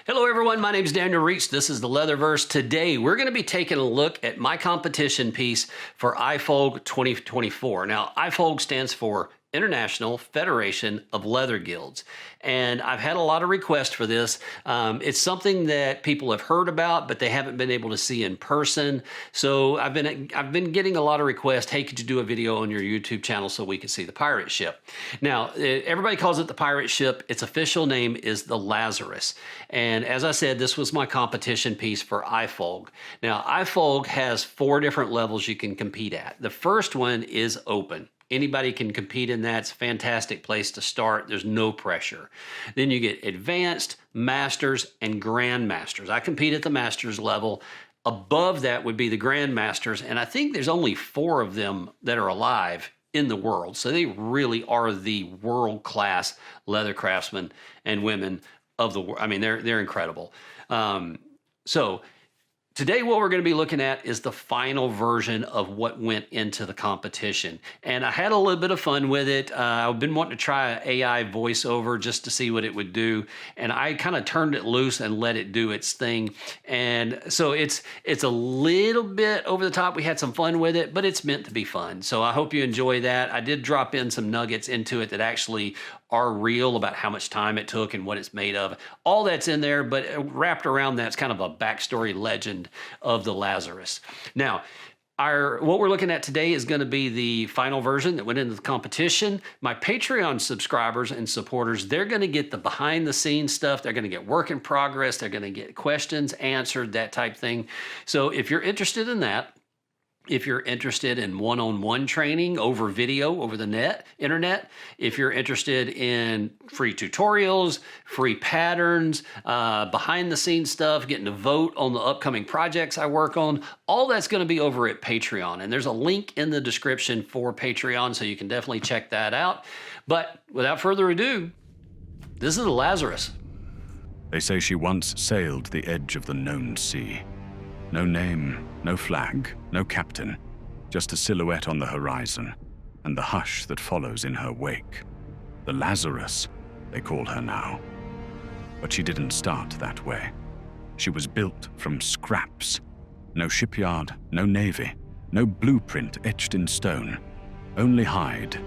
Hello everyone, my name is Daniel Reach. This is the Leatherverse. Today we're going to be taking a look at my competition piece for IFOLG 2024. Now, IFOLG stands for International Federation of Leather Guilds, and I've had a lot of requests for this. It's something that people have heard about, but they haven't been able to see in person. So I've been getting a lot of requests. Hey, could you do a video on your YouTube channel so we can see the pirate ship? Now, everybody calls it the pirate ship. Its official name is the Lazarus. And as I said, this was my competition piece for IFOLG. Now, IFOLG has 4 different levels you can compete at. The first one is open. Anybody can compete in that. It's a fantastic place to start. There's no pressure. Then you get advanced, masters, and grandmasters. I compete at the masters level. Above that would be the grandmasters, and I think there's only 4 of them that are alive in the world. So they really are the world-class leather craftsmen and women of the world. I mean, they're incredible. So today, what we're going to be looking at is the final version of what went into the competition. And I had a little bit of fun with it. I've been wanting to try an AI voiceover just to see what it would do. And I kind of turned it loose and let it do its thing. And so it's a little bit over the top. We had some fun with it, but it's meant to be fun. So I hope you enjoy that. I did drop in some nuggets into it that actually are real about how much time it took and what it's made of. All that's in there, but wrapped around that's kind of a backstory legend of the Lazarus. Now, what we're looking at today is going to be the final version that went into the competition. My Patreon subscribers and supporters, they're going to get the behind the scenes stuff. They're going to get work in progress. They're going to get questions answered, that type thing. So if you're interested in that, if you're interested in one-on-one training over video, over the internet, if you're interested in free tutorials, free patterns, behind-the-scenes stuff, getting to vote on the upcoming projects I work on, all that's going to be over at Patreon. And there's a link in the description for Patreon, so you can definitely check that out. But without further ado, this is the Lazarus. They say she once sailed the edge of the known sea. No name, no flag, no captain, just a silhouette on the horizon, and the hush that follows in her wake. The Lazarus, they call her now. But she didn't start that way. She was built from scraps. No shipyard, no navy, no blueprint etched in stone. Only hide,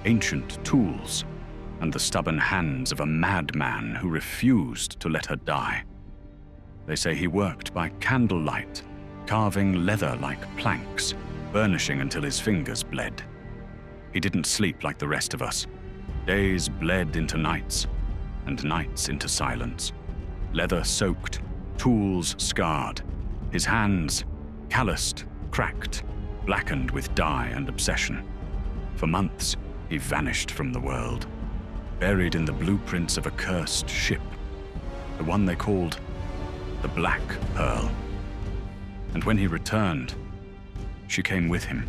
ancient tools, and the stubborn hands of a madman who refused to let her die. They say he worked by candlelight, carving leather like planks, burnishing until his fingers bled. He didn't sleep like the rest of us. Days bled into nights, and nights into silence. Leather soaked, tools scarred, his hands calloused, cracked, blackened with dye and obsession. For months, he vanished from the world, buried in the blueprints of a cursed ship, the one they called the Black Pearl. And when he returned, she came with him.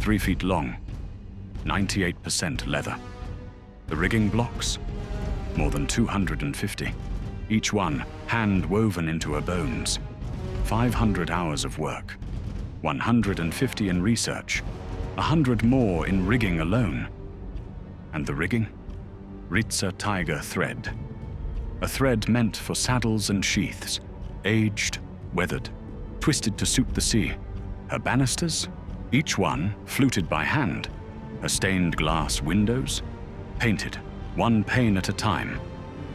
3 feet long, 98% leather. The rigging blocks, more than 250, each one hand-woven into her bones. 500 hours of work, 150 in research, 100 more in rigging alone. And the rigging? Ritza tiger thread. A thread meant for saddles and sheaths, aged, weathered, twisted to suit the sea. Her banisters, each one fluted by hand. Her stained glass windows, painted, one pane at a time.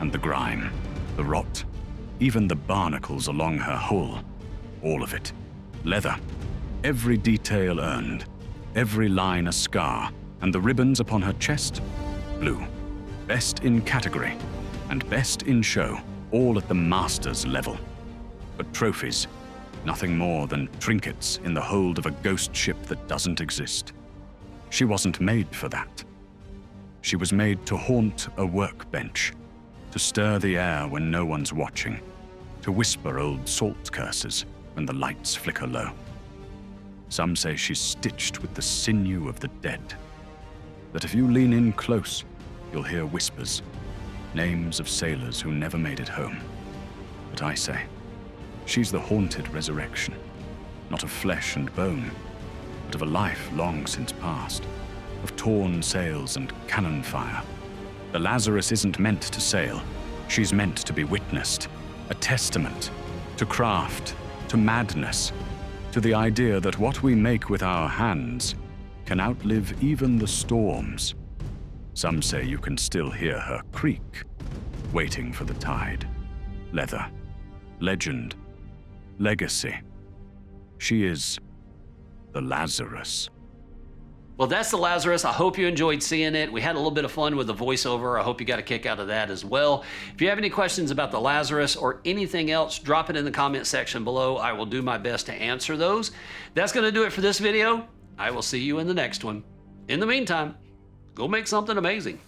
And the grime, the rot, even the barnacles along her hull, all of it. Leather, every detail earned, every line a scar, and the ribbons upon her chest, blue. Best in category, and best in show, all at the master's level. But trophies, nothing more than trinkets in the hold of a ghost ship that doesn't exist. She wasn't made for that. She was made to haunt a workbench, to stir the air when no one's watching, to whisper old salt curses when the lights flicker low. Some say she's stitched with the sinew of the dead, that if you lean in close, you'll hear whispers, names of sailors who never made it home. But I say, she's the haunted resurrection, not of flesh and bone, but of a life long since past, of torn sails and cannon fire. The Lazarus isn't meant to sail. She's meant to be witnessed, a testament to craft, to madness, to the idea that what we make with our hands can outlive even the storms. Some say you can still hear her creak, waiting for the tide. Leather, legend, legacy. She is the Lazarus. Well, that's the Lazarus. I hope you enjoyed seeing it. We had a little bit of fun with the voiceover. I hope you got a kick out of that as well. If you have any questions about the Lazarus or anything else, drop it in the comment section below. I will do my best to answer those. That's going to do it for this video. I will see you in the next one. In the meantime, go make something amazing.